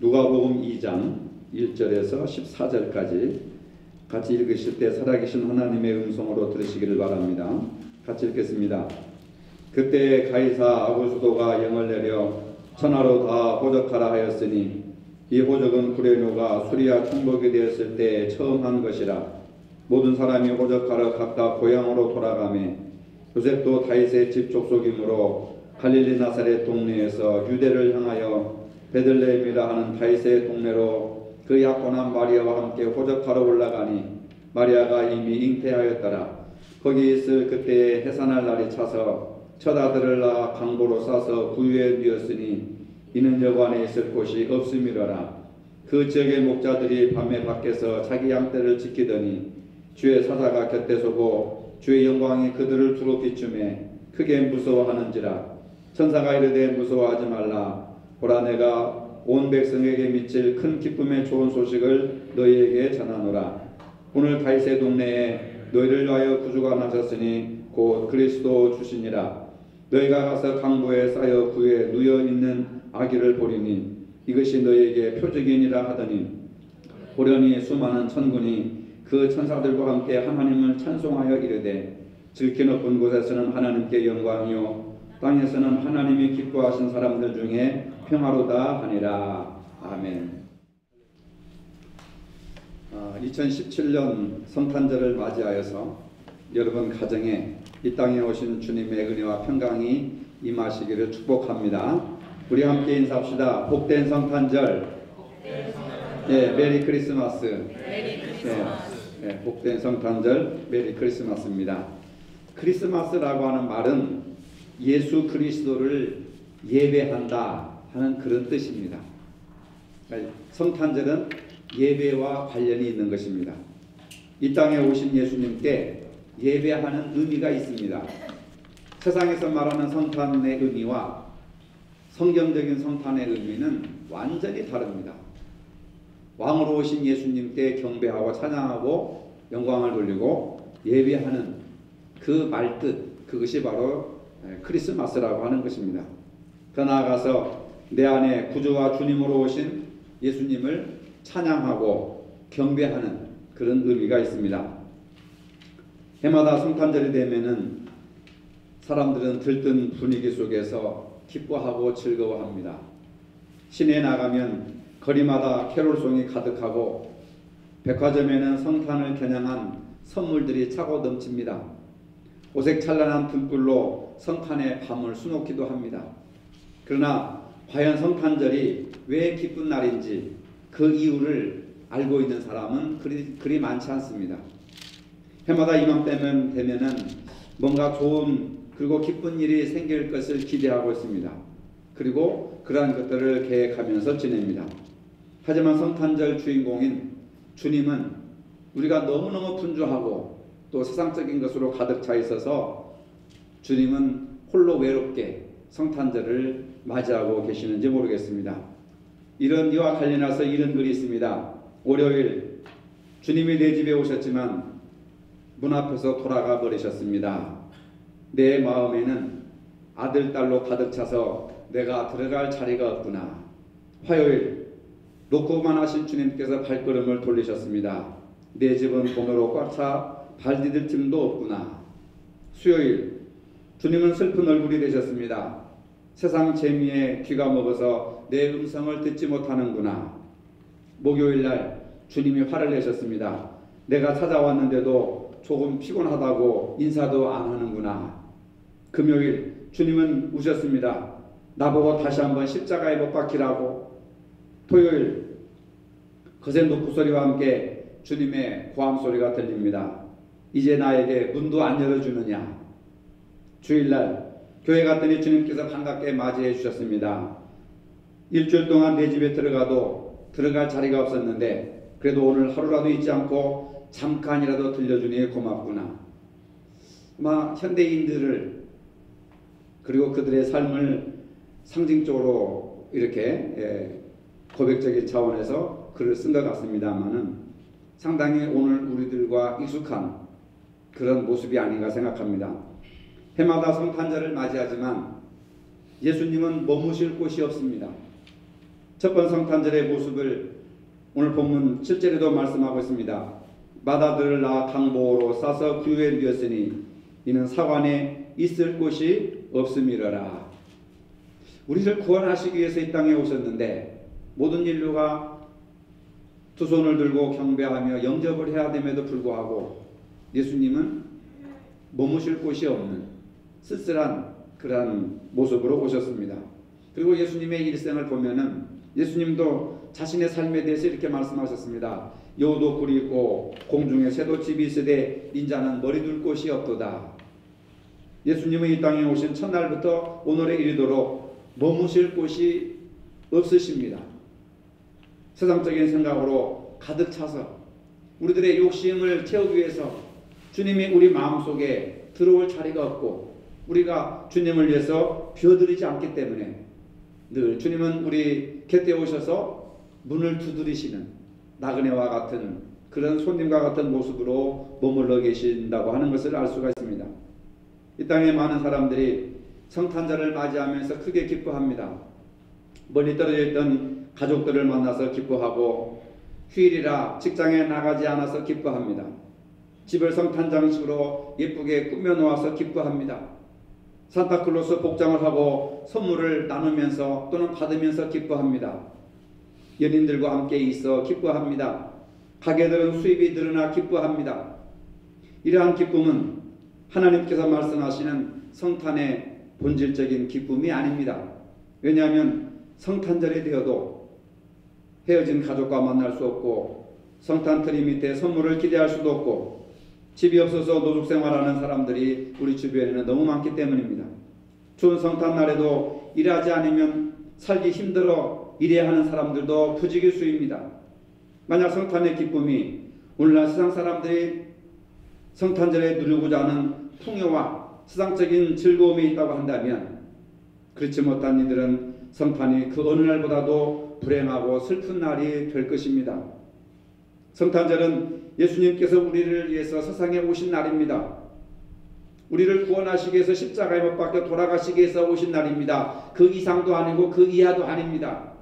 누가복음 2장 1절에서 14절까지 같이 읽으실 때 살아계신 하나님의 음성으로 들으시기를 바랍니다. 같이 읽겠습니다. 그때 가이사 아구수도가 영을 내려 천하로 다 호적하라 하였으니 이 호적은 구레뇨가 수리아 총독이 되었을 때 처음 한 것이라. 모든 사람이 호적하러 각각 고향으로 돌아가매 요셉도 다윗의 집 족속이므로 갈릴리 나사렛 동네에서 유대를 향하여 베들레헴이라 하는 다윗의 동네로 그 약혼한 마리아와 함께 호적하러 올라가니 마리아가 이미 잉태하였더라. 거기 있을 그때에 해산할 날이 차서 첫 아들을 낳아 강보로 싸서 구유에 뉘었으니 이는 여관에 있을 곳이 없음이로라. 그 지역의 목자들이 밤에 밖에서 자기 양떼를 지키더니 주의 사자가 곁에 서고 주의 영광이 그들을 두루 비추매 크게 무서워하는지라. 천사가 이르되 무서워하지 말라. 보라 내가 온 백성에게 미칠 큰 기쁨의 좋은 소식을 너희에게 전하노라. 오늘 다윗의 동네에 너희를 위하여 구주가 나셨으니 곧 그리스도 주시니라. 너희가 가서 강보에 쌓여 구에 누워 있는 아기를 보리니 이것이 너희에게 표적이니라 하더니 보려니 수많은 천군이 그 천사들과 함께 하나님을 찬송하여 이르되 지극히 높은 곳에서는 하나님께 영광이요 땅에서는 하나님이 기뻐하신 사람들 중에 평화로다 하니라. 아멘. 2017년 성탄절을 맞이하여서 여러분 가정에 이 땅에 오신 주님의 은혜와 평강이 임하시기를 축복합니다. 우리 함께 인사합시다. 복된 성탄절. 메리 크리스마스. 복된 성탄절, 메리 크리스마스입니다. 크리스마스라고 하는 말은 예수 그리스도를 예배한다 하는 그런 뜻입니다. 성탄절은 예배와 관련이 있는 것입니다. 이 땅에 오신 예수님께 예배하는 의미가 있습니다. 세상에서 말하는 성탄의 의미와 성경적인 성탄의 의미는 완전히 다릅니다. 왕으로 오신 예수님께 경배하고 찬양하고 영광을 돌리고 예배하는 그 말뜻, 그것이 바로 크리스마스라고 하는 것입니다. 더 나아가서 내 안에 구주와 주님으로 오신 예수님을 찬양하고 경배하는 그런 의미가 있습니다. 해마다 성탄절이 되면은 사람들은 들뜬 분위기 속에서 기뻐하고 즐거워합니다. 시내에 나가면 거리마다 캐롤송이 가득하고 백화점에는 성탄을 겨냥한 선물들이 차고 넘칩니다. 오색찬란한 등불로 성탄의 밤을 수놓기도 합니다. 그러나 과연 성탄절이 왜 기쁜 날인지 그 이유를 알고 있는 사람은 그리 많지 않습니다. 해마다 이맘때면 되면은 뭔가 좋은 그리고 기쁜 일이 생길 것을 기대하고 있습니다. 그리고 그러한 것들을 계획하면서 지냅니다. 하지만 성탄절 주인공인 주님은 우리가 너무너무 분주하고 또 세상적인 것으로 가득 차 있어서 주님은 홀로 외롭게 성탄절을 맞이하고 계시는지 모르겠습니다. 이와 관련해서 이런 글이 있습니다. 월요일 주님이 내 집에 오셨지만 문 앞에서 돌아가 버리셨습니다. 내 마음에는 아들, 딸로 가득 차서 내가 들어갈 자리가 없구나. 화요일 놓고만 하신 주님께서 발걸음을 돌리셨습니다. 내 집은 공으로 꽉 차 발 디딜 틈도 없구나. 수요일 주님은 슬픈 얼굴이 되셨습니다. 세상 재미에 귀가 먹어서 내 음성을 듣지 못하는구나. 목요일날 주님이 화를 내셨습니다. 내가 찾아왔는데도 조금 피곤하다고 인사도 안 하는구나. 금요일 주님은 우셨습니다. 나보고 다시 한번 십자가에 못 박히라고. 토요일 거센 노크소리와 함께 주님의 고함소리가 들립니다. 이제 나에게 문도 안 열어주느냐. 주일날 교회 갔더니 주님께서 반갑게 맞이해 주셨습니다. 일주일 동안 내 집에 들어가도 들어갈 자리가 없었는데 그래도 오늘 하루라도 잊지 않고 잠깐이라도 들려주니 고맙구나. 아마 현대인들을 그리고 그들의 삶을 상징적으로 이렇게 고백적인 차원에서 글을 쓴 것 같습니다만은 상당히 오늘 우리들과 익숙한 그런 모습이 아닌가 생각합니다. 해마다 성탄절을 맞이하지만 예수님은 머무실 곳이 없습니다. 첫 번 성탄절의 모습을 오늘 본문 7절에도 말씀하고 있습니다. 맏아들을 낳아 강보로 싸서 규에 누였으니 이는 사관에 있을 곳이 없음이러라. 우리를 구원하시기 위해서 이 땅에 오셨는데 모든 인류가 두 손을 들고 경배하며 영접을 해야 됨에도 불구하고 예수님은 머무실 곳이 없는 쓸쓸한 그러한 모습으로 오셨습니다. 그리고 예수님의 일생을 보면은 예수님도 자신의 삶에 대해서 이렇게 말씀하셨습니다. 여우도 굴이 있고 공중에 새도 집이 있으되 인자는 머리둘 곳이 없도다. 예수님은 이 땅에 오신 첫날부터 오늘에 이르도록 머무실 곳이 없으십니다. 세상적인 생각으로 가득 차서 우리들의 욕심을 채우기 위해서 주님이 우리 마음속에 들어올 자리가 없고 우리가 주님을 위해서 비워드리지 않기 때문에 늘 주님은 우리 곁에 오셔서 문을 두드리시는 나그네와 같은 그런 손님과 같은 모습으로 머물러 계신다고 하는 것을 알 수가 있습니다. 이 땅에 많은 사람들이 성탄절을 맞이하면서 크게 기뻐합니다. 멀리 떨어져 있던 가족들을 만나서 기뻐하고 휴일이라 직장에 나가지 않아서 기뻐합니다. 집을 성탄장식으로 예쁘게 꾸며놓아서 기뻐합니다. 산타클로스 복장을 하고 선물을 나누면서 또는 받으면서 기뻐합니다. 연인들과 함께 있어 기뻐합니다. 가게들은 수입이 늘어나 기뻐합니다. 이러한 기쁨은 하나님께서 말씀하시는 성탄의 본질적인 기쁨이 아닙니다. 왜냐하면 성탄절이 되어도 헤어진 가족과 만날 수 없고 성탄 트리 밑에 선물을 기대할 수도 없고 집이 없어서 노숙생활하는 사람들이 우리 주변에는 너무 많기 때문입니다. 추운 성탄날에도 일하지 않으면 살기 힘들어 일해야 하는 사람들도 부지기수입니다. 만약 성탄의 기쁨이 오늘날 세상 사람들이 성탄절에 누리고자 하는 풍요와 세상적인 즐거움이 있다고 한다면 그렇지 못한 이들은 성탄이 그 어느 날보다도 불행하고 슬픈 날이 될 것입니다. 성탄절은 예수님께서 우리를 위해서 세상에 오신 날입니다. 우리를 구원하시기 위해서 십자가에 못 박혀 돌아가시기 위해서 오신 날입니다. 그 이상도 아니고 그 이하도 아닙니다.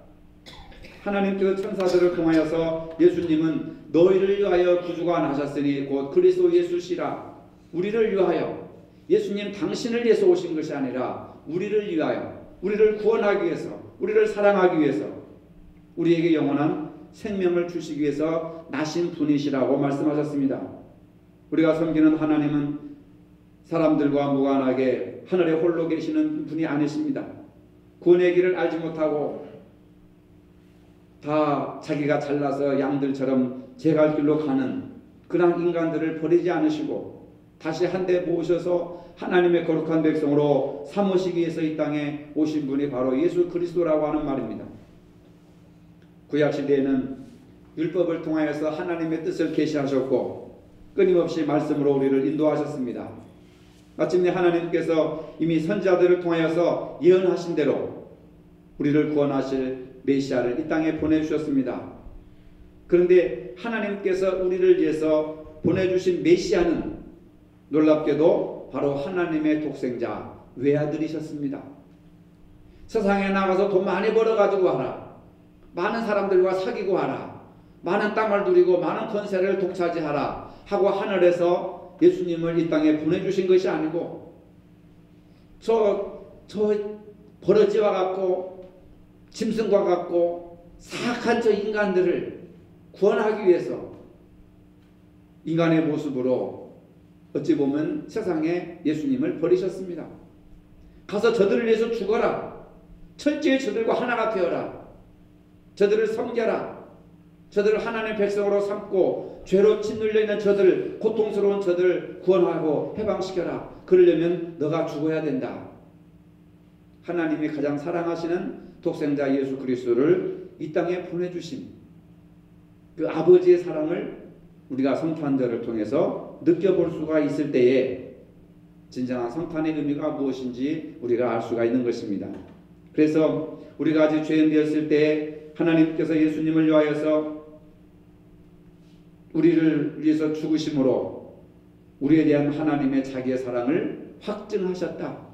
하나님께서 천사들을 통하여서 예수님은 너희를 위하여 구주가 나셨으니 곧 그리스도 예수시라. 우리를 위하여, 예수님 당신을 위해서 오신 것이 아니라 우리를 위하여, 우리를 구원하기 위해서, 우리를 사랑하기 위해서, 우리에게 영원한 생명을 주시기 위해서 나신 분이시라고 말씀하셨습니다. 우리가 섬기는 하나님은 사람들과 무관하게 하늘에 홀로 계시는 분이 아니십니다. 구원의 길을 알지 못하고 다 자기가 잘나서 양들처럼 제 갈 길로 가는 그런 인간들을 버리지 않으시고 다시 한데 모으셔서 하나님의 거룩한 백성으로 삼으시기 위해서 이 땅에 오신 분이 바로 예수 그리스도라고 하는 말입니다. 구약시대에는 율법을 통하여서 하나님의 뜻을 계시하셨고 끊임없이 말씀으로 우리를 인도하셨습니다. 마침내 하나님께서 이미 선지자들을 통하여서 예언하신 대로 우리를 구원하실 메시아를 이 땅에 보내주셨습니다. 그런데 하나님께서 우리를 위해서 보내주신 메시아는 놀랍게도 바로 하나님의 독생자 외아들이셨습니다. 세상에 나가서 돈 많이 벌어가지고 하라, 많은 사람들과 사귀고 하라, 많은 땅을 누리고 많은 권세를 독차지하라 하고 하늘에서 예수님을 이 땅에 보내주신 것이 아니고 저 버러지와 같고 짐승과 같고 사악한 저 인간들을 구원하기 위해서 인간의 모습으로 어찌 보면 세상에 예수님을 버리셨습니다. 가서 저들을 위해서 죽어라, 철저히 저들과 하나가 되어라, 저들을 섬겨라, 저들을 하나님의 백성으로 삼고 죄로 짓눌려 있는 저들, 고통스러운 저들을 구원하고 해방시켜라. 그러려면 너가 죽어야 된다. 하나님이 가장 사랑하시는 독생자 예수 그리스도를 이 땅에 보내주신 그 아버지의 사랑을 우리가 성탄절을 통해서 느껴볼 수가 있을 때에 진정한 성탄의 의미가 무엇인지 우리가 알 수가 있는 것입니다. 그래서 우리가 아직 죄인 되었을 때 하나님께서 예수님을 위하여서 우리를 위해서 죽으심으로 우리에 대한 하나님의 자기의 사랑을 확증하셨다.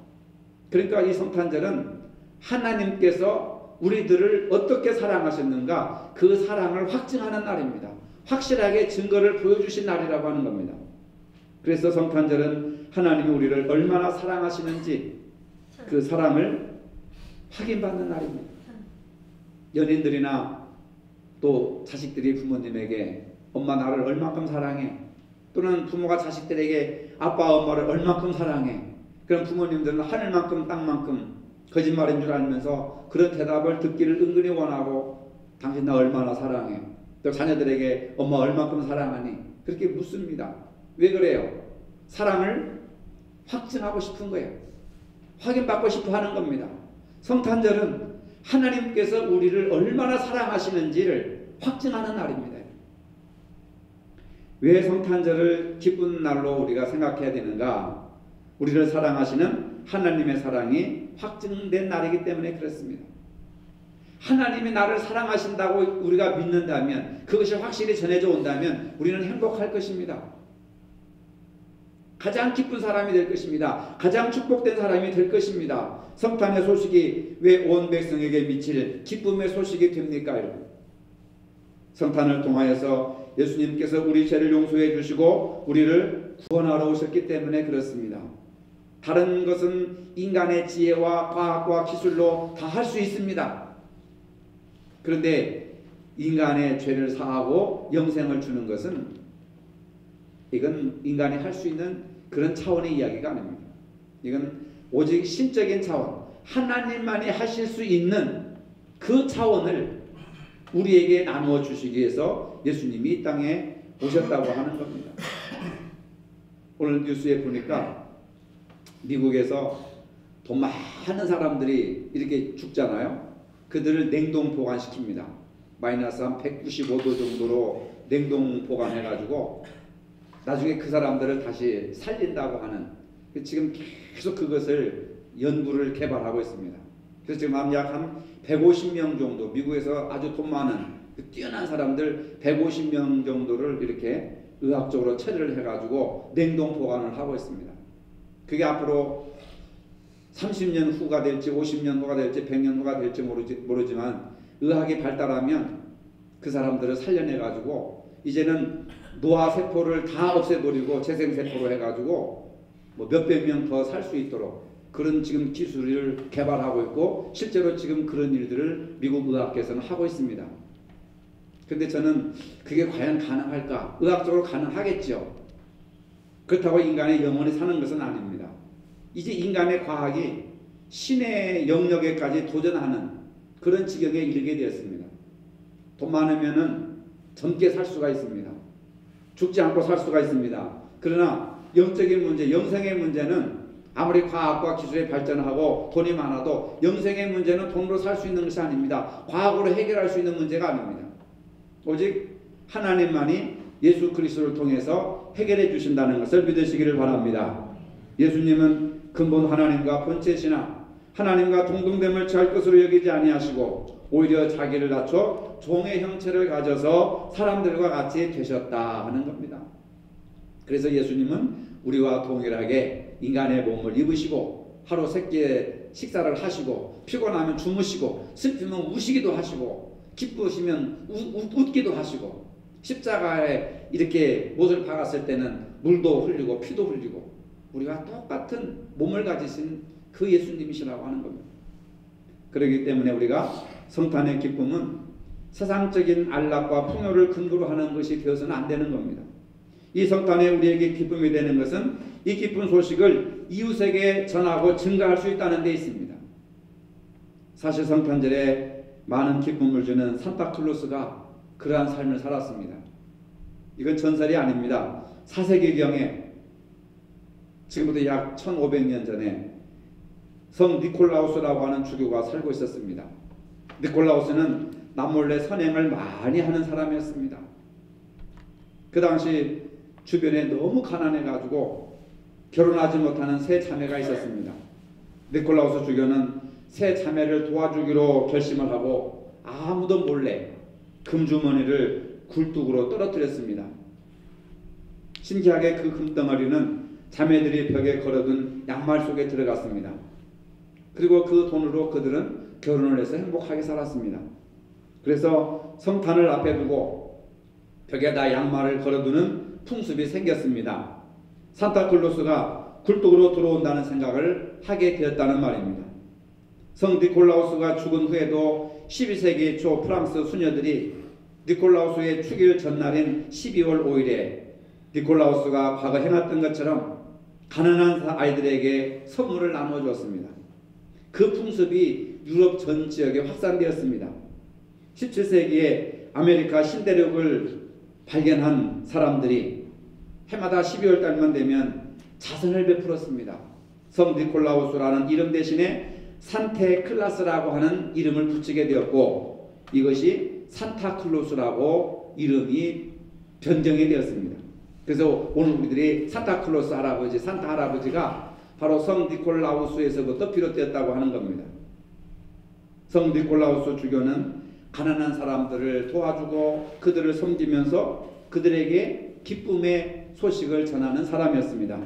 그러니까 이 성탄절은 하나님께서 우리들을 어떻게 사랑하셨는가 그 사랑을 확증하는 날입니다. 확실하게 증거를 보여주신 날이라고 하는 겁니다. 그래서 성탄절은 하나님이 우리를 얼마나 사랑하시는지 그 사랑을 확인받는 날입니다. 연인들이나 또 자식들이 부모님에게 엄마 나를 얼만큼 사랑해, 또는 부모가 자식들에게 아빠 엄마를 얼만큼 사랑해, 그럼 부모님들은 하늘만큼 땅만큼 거짓말인 줄 알면서 그런 대답을 듣기를 은근히 원하고 당신 나 얼마나 사랑해, 또 자녀들에게 엄마 얼만큼 사랑하니 그렇게 묻습니다. 왜 그래요? 사랑을 확증하고 싶은 거예요. 확인받고 싶어 하는 겁니다. 성탄절은 하나님께서 우리를 얼마나 사랑하시는지를 확증하는 날입니다. 왜 성탄절을 기쁜 날로 우리가 생각해야 되는가? 우리를 사랑하시는 하나님의 사랑이 확증된 날이기 때문에 그렇습니다. 하나님이 나를 사랑하신다고 우리가 믿는다면, 그것이 확실히 전해져 온다면 우리는 행복할 것입니다. 가장 기쁜 사람이 될 것입니다. 가장 축복된 사람이 될 것입니다. 성탄의 소식이 왜 온 백성에게 미칠 기쁨의 소식이 됩니까? 여러분, 성탄을 통하여서 예수님께서 우리 죄를 용서해 주시고 우리를 구원하러 오셨기 때문에 그렇습니다. 다른 것은 인간의 지혜와 과학과 기술로 다 할 수 있습니다. 그런데 인간의 죄를 사하고 영생을 주는 것은 이건 인간이 할 수 있는 그런 차원의 이야기가 아닙니다. 이건 오직 신적인 차원, 하나님만이 하실 수 있는 그 차원을 우리에게 나누어 주시기 위해서 예수님이 이 땅에 오셨다고 하는 겁니다. 오늘 뉴스에 보니까 미국에서 돈 많은 사람들이 이렇게 죽잖아요. 그들을 냉동 보관시킵니다. 마이너스 한 195도 정도로 냉동 보관해가지고 나중에 그 사람들을 다시 살린다고 하는, 지금 계속 그것을 연구를 개발하고 있습니다. 그래서 지금 약 한 150명 정도, 미국에서 아주 돈 많은 뛰어난 사람들 150명 정도를 이렇게 의학적으로 처리를 해가지고 냉동 보관을 하고 있습니다. 그게 앞으로 30년 후가 될지 50년 후가 될지 100년 후가 될지 모르지만 의학이 발달하면 그 사람들을 살려내가지고 이제는 노화세포를 다 없애버리고 재생세포로 해가지고 뭐 몇백 명 더 살 수 있도록 그런 지금 기술을 개발하고 있고 실제로 지금 그런 일들을 미국 의학계에서는 하고 있습니다. 근데 저는 그게 과연 가능할까? 의학적으로 가능하겠죠. 그렇다고 인간의 영원히 사는 것은 아닙니다. 이제 인간의 과학이 신의 영역에까지 도전하는 그런 지경에 이르게 되었습니다. 돈 많으면은 젊게 살 수가 있습니다. 죽지 않고 살 수가 있습니다. 그러나 영적인 문제, 영생의 문제는 아무리 과학과 기술이 발전하고 돈이 많아도 영생의 문제는 돈으로 살 수 있는 것이 아닙니다. 과학으로 해결할 수 있는 문제가 아닙니다. 오직 하나님만이 예수 그리스도를 통해서 해결해 주신다는 것을 믿으시기를 바랍니다. 예수님은 근본 하나님과 본체시나 하나님과 동등됨을 취할 것으로 여기지 아니하시고 오히려 자기를 낮춰 종의 형체를 가져서 사람들과 같이 되셨다 하는 겁니다. 그래서 예수님은 우리와 동일하게 인간의 몸을 입으시고 하루 세끼 식사를 하시고 피곤하면 주무시고 슬프면 우시기도 하시고 기쁘시면 웃기도 하시고 십자가에 이렇게 못을 박았을 때는 물도 흘리고 피도 흘리고 우리와 똑같은 몸을 가지신 그 예수님이시라고 하는 겁니다. 그렇기 때문에 우리가 성탄의 기쁨은 세상적인 안락과 풍요를 근거로 하는 것이 되어서는 안 되는 겁니다. 이 성탄에 우리에게 기쁨이 되는 것은 이 기쁜 소식을 이웃에게 전하고 증가할 수 있다는 데 있습니다. 사실 성탄절에 많은 기쁨을 주는 산타클로스가 그러한 삶을 살았습니다. 이건 전설이 아닙니다. 4세기경에 지금부터 약 1500년 전에 성 니콜라우스라고 하는 주교가 살고 있었습니다. 니콜라우스는 남몰래 선행을 많이 하는 사람이었습니다. 그 당시 주변에 너무 가난해가지고 결혼하지 못하는 세 자매가 있었습니다. 니콜라우스 주교는 세 자매를 도와주기로 결심을 하고 아무도 몰래 금주머니를 굴뚝으로 떨어뜨렸습니다. 신기하게 그 금덩어리는 자매들이 벽에 걸어둔 양말 속에 들어갔습니다. 그리고 그 돈으로 그들은 결혼을 해서 행복하게 살았습니다. 그래서 성탄을 앞에 두고 벽에다 양말을 걸어두는 풍습이 생겼습니다. 산타클로스가 굴뚝으로 들어온다는 생각을 하게 되었다는 말입니다. 성 니콜라우스가 죽은 후에도 12세기 초 프랑스 수녀들이 니콜라우스의 축일 전날인 12월 5일에 니콜라우스가 과거 행했던 것처럼 가난한 아이들에게 선물을 나눠주었습니다. 그 풍습이 유럽 전 지역에 확산되었습니다. 17세기에 아메리카 신대륙을 발견한 사람들이 해마다 12월 달만 되면 자선을 베풀었습니다. 성 니콜라우스라는 이름 대신에 산테클라스라고 하는 이름을 붙이게 되었고 이것이 산타클로스라고 이름이 변경이 되었습니다. 그래서 오늘 우리들이 산타클로스 할아버지, 산타 할아버지가 바로 성 니콜라우스에서부터 비롯되었다고 하는 겁니다. 성 니콜라우스 주교는 가난한 사람들을 도와주고 그들을 섬기면서 그들에게 기쁨의 소식을 전하는 사람이었습니다.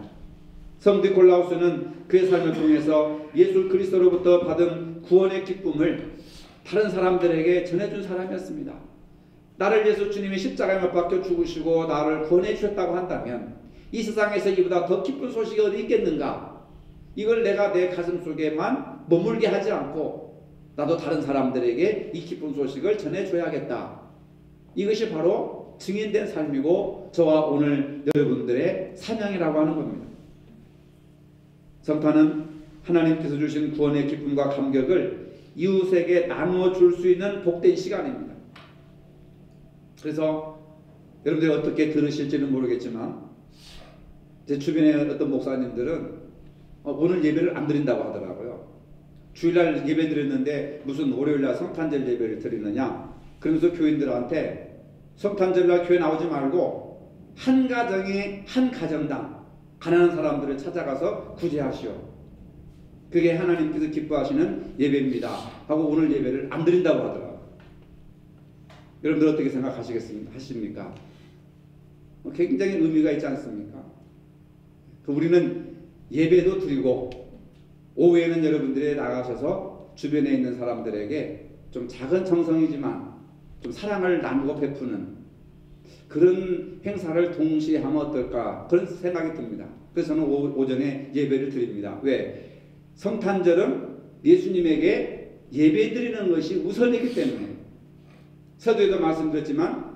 성 니콜라우스는 그의 삶을 통해서 예수 그리스도로부터 받은 구원의 기쁨을 다른 사람들에게 전해준 사람이었습니다. 나를 예수 주님이 십자가에 못 박혀 죽으시고 나를 구원해 주셨다고 한다면 이 세상에서 이보다 더 기쁜 소식이 어디 있겠는가? 이걸 내가 내 가슴 속에만 머물게 하지 않고 나도 다른 사람들에게 이 기쁜 소식을 전해줘야겠다. 이것이 바로 증인된 삶이고 저와 오늘 여러분들의 사명이라고 하는 겁니다. 성탄은 하나님께서 주신 구원의 기쁨과 감격을 이웃에게 나누어 줄 수 있는 복된 시간입니다. 그래서 여러분들이 어떻게 들으실지는 모르겠지만 제 주변에 어떤 목사님들은 오늘 예배를 안 드린다고 하더라고요. 주일날 예배 드렸는데 무슨 월요일날 성탄절 예배를 드리느냐 그러면서 교인들한테 성탄절날 교회 나오지 말고 한 가정에 한 가정당 가난한 사람들을 찾아가서 구제하시오. 그게 하나님께서 기뻐하시는 예배입니다 하고 오늘 예배를 안 드린다고 하더라고요. 여러분들 어떻게 생각하십니까? 굉장히 의미가 있지 않습니까? 우리는 예배도 드리고 오후에는 여러분들이 나가셔서 주변에 있는 사람들에게 좀 작은 정성이지만 좀 사랑을 나누고 베푸는 그런 행사를 동시에 하면 어떨까 그런 생각이 듭니다. 그래서 저는 오전에 예배를 드립니다. 왜? 성탄절은 예수님에게 예배 드리는 것이 우선이기 때문에 서두에도 말씀드렸지만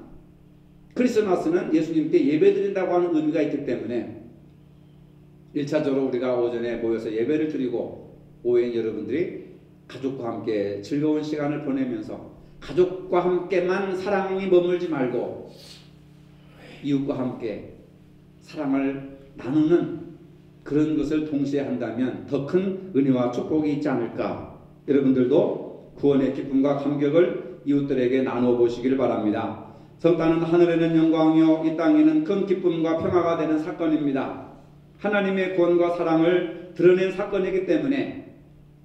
크리스마스는 예수님께 예배 드린다고 하는 의미가 있기 때문에 1차적으로 우리가 오전에 모여서 예배를 드리고 오후엔 여러분들이 가족과 함께 즐거운 시간을 보내면서 가족과 함께만 사랑이 머물지 말고 이웃과 함께 사랑을 나누는 그런 것을 동시에 한다면 더 큰 은혜와 축복이 있지 않을까. 여러분들도 구원의 기쁨과 감격을 이웃들에게 나누어 보시기를 바랍니다. 성탄은 하늘에는 영광이요 이 땅에는 큰 기쁨과 평화가 되는 사건입니다. 하나님의 구원과 사랑을 드러낸 사건이기 때문에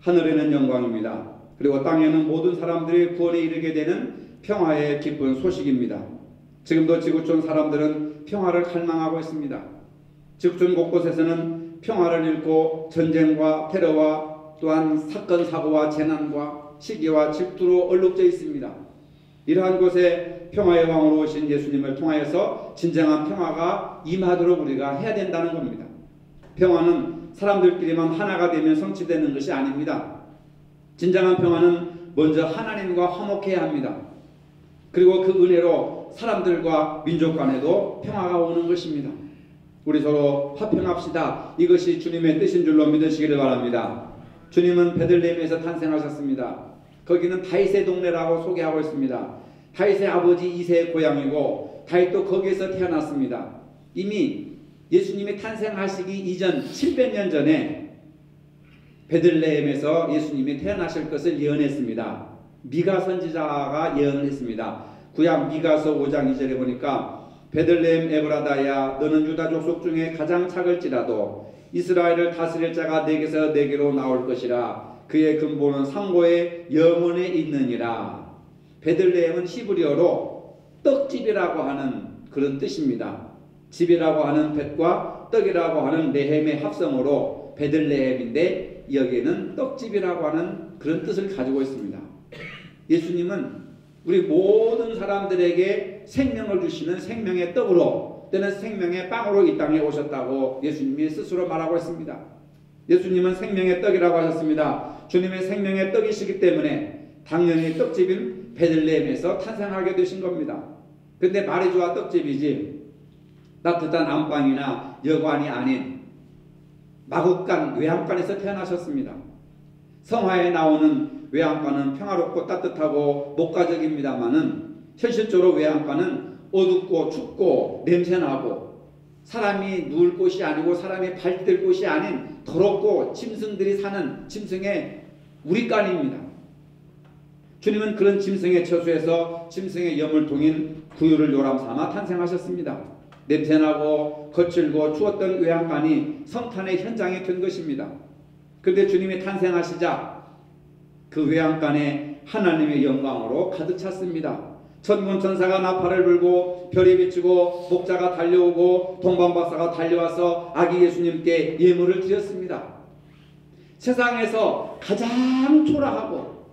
하늘에는 영광입니다. 그리고 땅에는 모든 사람들이 구원에 이르게 되는 평화의 기쁜 소식입니다. 지금도 지구촌 사람들은 평화를 갈망하고 있습니다. 지구촌 곳곳에서는 평화를 잃고 전쟁과 테러와 또한 사건 사고와 재난과 시기와 질투로 얼룩져 있습니다. 이러한 곳에 평화의 왕으로 오신 예수님을 통하여서 진정한 평화가 임하도록 우리가 해야 된다는 겁니다. 평화는 사람들끼리만 하나가 되면 성취되는 것이 아닙니다. 진정한 평화는 먼저 하나님과 화목해야 합니다. 그리고 그 은혜로 사람들과 민족 간에도 평화가 오는 것입니다. 우리 서로 화평합시다. 이것이 주님의 뜻인 줄로 믿으시기를 바랍니다. 주님은 베들레헴에서 탄생하셨습니다. 거기는 다윗의 동네라고 소개하고 있습니다. 다윗의 아버지 이새의 고향이고 다윗도 거기에서 태어났습니다. 이미 예수님이 탄생하시기 이전 700년 전에 베들레헴에서 예수님이 태어나실 것을 예언했습니다. 미가 선지자가 예언을 했습니다. 구약 미가서 5장 2절에 보니까 베들레헴 에브라다야 너는 유다 족속 중에 가장 작을지라도 이스라엘을 다스릴 자가 내게서 내게로 나올 것이라. 그의 근본은 상고의 영원에 있느니라. 베들레헴은 히브리어로 떡집이라고 하는 그런 뜻입니다. 집이라고 하는 벳과 떡이라고 하는 레헴의 합성어로 베들레헴인데 여기에는 떡집이라고 하는 그런 뜻을 가지고 있습니다. 예수님은 우리 모든 사람들에게 생명을 주시는 생명의 떡으로 때는 생명의 빵으로 이 땅에 오셨다고 예수님이 스스로 말하고 있습니다. 예수님은 생명의 떡이라고 하셨습니다. 주님의 생명의 떡이시기 때문에 당연히 떡집인 베들레헴에서 탄생하게 되신 겁니다. 근데 말이 좋아 떡집이지 따뜻한 안방이나 여관이 아닌 마국간 외양간에서 태어나셨습니다. 성화에 나오는 외양간은 평화롭고 따뜻하고 목가적입니다만은 현실적으로 외양간은 어둡고 춥고 냄새나고 사람이 누울 곳이 아니고 사람이 발디딜 곳이 아닌 더럽고 짐승들이 사는 짐승의 우리간입니다. 주님은 그런 짐승의 처소에서 짐승의 여물통인 구유를 요람 삼아 탄생하셨습니다. 냄새나고 거칠고 추웠던 외양간이 성탄의 현장이 된 것입니다. 그런데 주님이 탄생하시자 그 외양간에 하나님의 영광으로 가득 찼습니다. 천군 천사가 나팔을 불고 별이 비추고 목자가 달려오고 동방박사가 달려와서 아기 예수님께 예물을 드렸습니다. 세상에서 가장 초라하고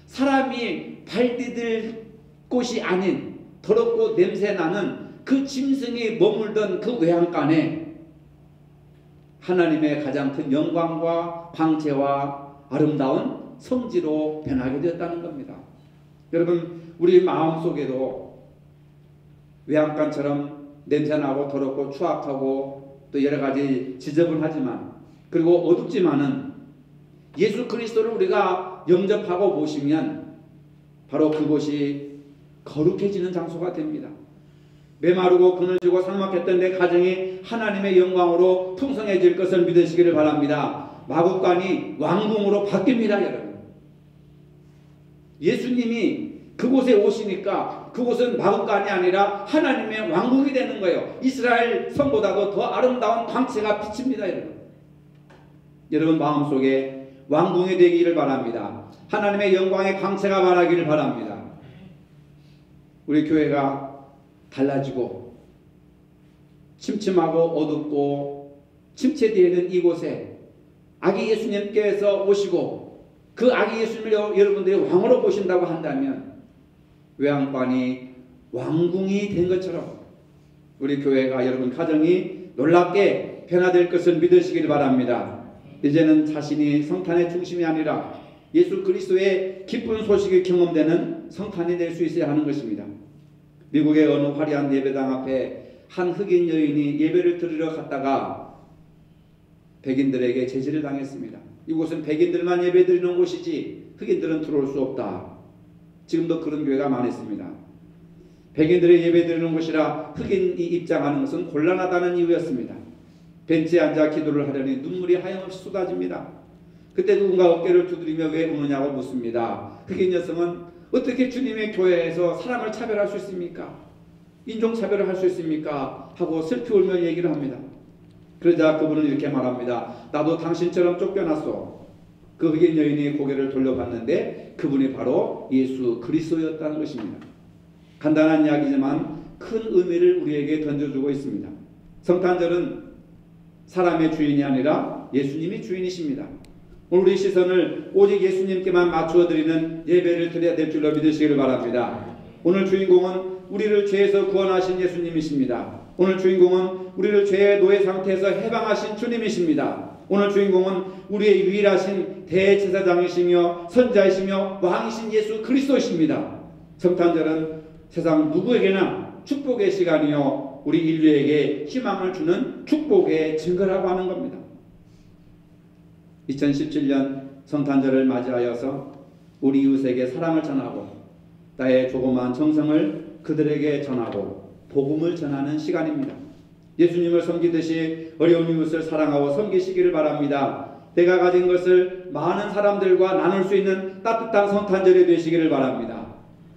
사람이 발디딜 곳이 아닌 더럽고 냄새나는 그 짐승이 머물던 그 외양간에 하나님의 가장 큰 영광과 광채와 아름다운 성지로 변하게 되었다는 겁니다. 여러분, 우리 마음속에도 외양간처럼 냄새나고 더럽고 추악하고 또 여러가지 지저분하지만 그리고 어둡지만은 예수 그리스도를 우리가 영접하고 모시면 바로 그곳이 거룩해지는 장소가 됩니다. 메마르고 그늘지고 삭막했던 내 가정이 하나님의 영광으로 풍성해질 것을 믿으시기를 바랍니다. 마국간이 왕궁으로 바뀝니다. 여러분, 예수님이 그곳에 오시니까 그곳은 마국간이 아니라 하나님의 왕국이 되는 거예요. 이스라엘 성보다도 더 아름다운 광채가 비칩니다. 여러분 마음속에 왕궁이 되기를 바랍니다. 하나님의 영광의 광채가 바라기를 바랍니다. 우리 교회가 달라지고 침침하고 어둡고 침체되어 이곳에 아기 예수님께서 오시고 그 아기 예수님을 여러분들이 왕으로 보신다고 한다면 외양간이 왕궁이 된 것처럼 우리 교회가 여러분 가정이 놀랍게 변화될 것을 믿으시길 바랍니다. 이제는 자신이 성탄의 중심이 아니라 예수 그리스도의 기쁜 소식이 경험되는 성탄이 될 수 있어야 하는 것입니다. 미국의 어느 화려한 예배당 앞에 한 흑인 여인이 예배를 드리러 갔다가 백인들에게 제지를 당했습니다. 이곳은 백인들만 예배 드리는 곳이지 흑인들은 들어올 수 없다. 지금도 그런 교회가 많이 있습니다. 백인들의 예배 드리는 곳이라 흑인이 입장하는 것은 곤란하다는 이유였습니다. 벤치에 앉아 기도를 하려니 눈물이 하염없이 쏟아집니다. 그때 누군가 어깨를 두드리며 왜 우느냐고 묻습니다. 흑인 여성은 어떻게 주님의 교회에서 사람을 차별할 수 있습니까? 인종차별을 할 수 있습니까? 하고 슬피 울며 얘기를 합니다. 그러자 그분은 이렇게 말합니다. 나도 당신처럼 쫓겨났어. 그 흑인 여인이 고개를 돌려봤는데 그분이 바로 예수 그리스도였다는 것입니다. 간단한 이야기지만 큰 의미를 우리에게 던져주고 있습니다. 성탄절은 사람의 주인이 아니라 예수님이 주인이십니다. 우리 시선을 오직 예수님께만 맞추어 드리는 예배를 드려야 될 줄로 믿으시기를 바랍니다. 오늘 주인공은 우리를 죄에서 구원하신 예수님이십니다. 오늘 주인공은 우리를 죄의 노예 상태에서 해방하신 주님이십니다. 오늘 주인공은 우리의 유일하신 대제사장이시며 선자이시며 왕이신 예수 그리스도이십니다. 성탄절은 세상 누구에게나 축복의 시간이요 우리 인류에게 희망을 주는 축복의 증거라고 하는 겁니다. 2017년 성탄절을 맞이하여서 우리 이웃에게 사랑을 전하고 나의 조그마한 정성을 그들에게 전하고 복음을 전하는 시간입니다. 예수님을 섬기듯이 어려운 이웃을 사랑하고 섬기시기를 바랍니다. 내가 가진 것을 많은 사람들과 나눌 수 있는 따뜻한 성탄절이 되시기를 바랍니다.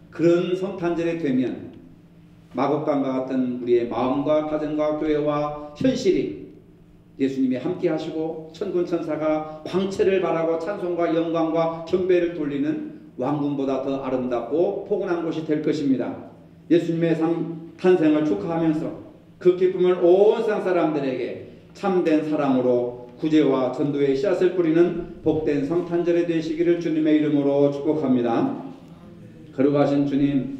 그런 성탄절이 되면 마곡간과 같은 우리의 마음과 가정과 교회와 현실이 예수님이 함께 하시고 천군 천사가 광채를 바라고 찬송과 영광과 경배를 돌리는 왕궁보다 더 아름답고 포근한 곳이 될 것입니다. 예수님의 탄생을 축하하면서 그 기쁨을 온 세상 사람들에게 참된 사랑으로 구제와 전도의 씨앗을 뿌리는 복된 성탄절이 되시기를 주님의 이름으로 축복합니다. 거룩하신 주님,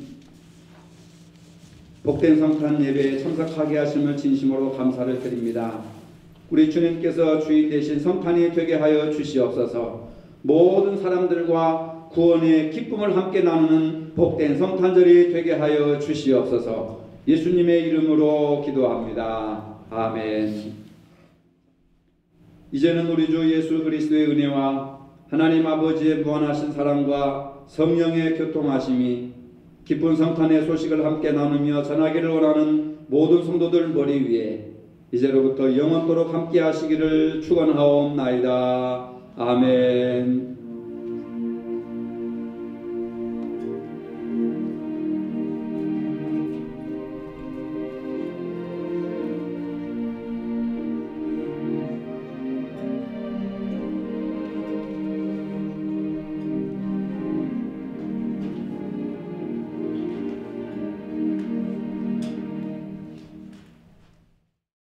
복된 성탄 예배에 참석하게 하심을 진심으로 감사를 드립니다. 우리 주님께서 주인 되신 성탄이 되게 하여 주시옵소서. 모든 사람들과 구원의 기쁨을 함께 나누는 복된 성탄절이 되게 하여 주시옵소서. 예수님의 이름으로 기도합니다. 아멘. 이제는 우리 주 예수 그리스도의 은혜와 하나님 아버지의 무한하신 사랑과 성령의 교통하심이 기쁜 성탄의 소식을 함께 나누며 전하기를 원하는 모든 성도들 머리 위에 이제로부터 영원토록 함께 하시기를 축원하옵나이다. 아멘.